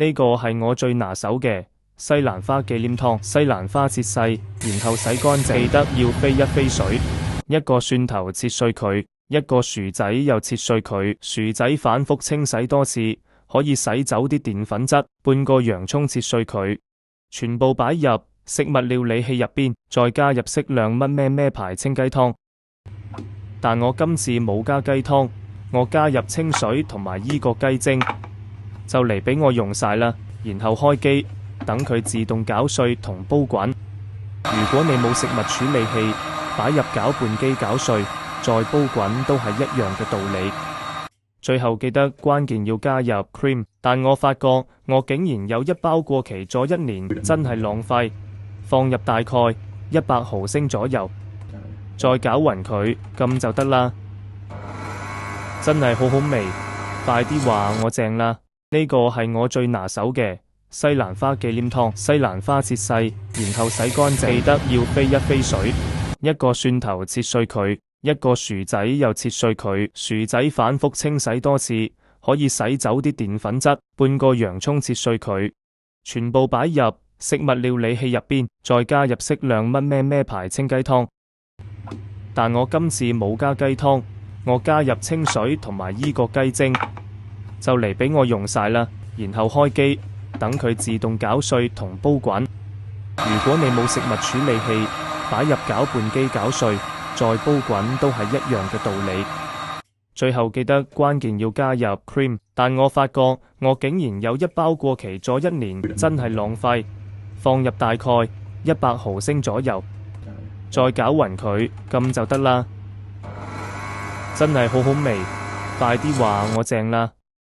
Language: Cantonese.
呢個係我最拿手嘅西蘭花紀念湯。西蘭花切細，然後洗乾淨，記得要飛一飛水。一個蒜頭切碎佢，一個薯仔又切碎佢，薯仔反覆清洗多次，可以洗走啲澱粉質。半個洋蔥切碎佢，全部擺入食物料理器入邊，再加入適量乜咩牌清雞湯。但我今次冇加雞湯，我加入清水同埋伊國雞精，就嚟俾我用晒啦。然後開機，等佢自動攪碎同煲滾。如果你冇食物處理器，擺入攪拌機攪碎，再煲滾都係一樣嘅道理。最後記得關鍵要加入 cream， 但我發覺我竟然有一包過期咗1年，真係浪費。放入大概100毫升左右，再攪勻佢，咁就得啦。真係好好味，快啲話我正啦！呢個係我最拿手嘅西蘭花紀念湯。西蘭花切細，然後洗乾淨，記得要飛一飛水。一個蒜頭切碎佢，一個薯仔又切碎佢，薯仔反覆清洗多次，可以洗走啲澱粉質。半個洋蔥切碎佢，全部擺入食物料理器入邊，再加入適量乜咩牌清雞湯。但我今次冇加雞湯，我加入清水同埋伊國雞精，就嚟俾我用晒啦。然後開機，等佢自動攪碎同煲滾。如果你冇食物處理器，擺入攪拌機攪碎，再煲滾都係一樣嘅道理。最後記得關鍵要加入 cream， 但我發覺我竟然有一包過期咗1年，真係浪費。放入大概100毫升左右，再攪勻佢，咁就得啦。真係好好味，快啲話我正啦！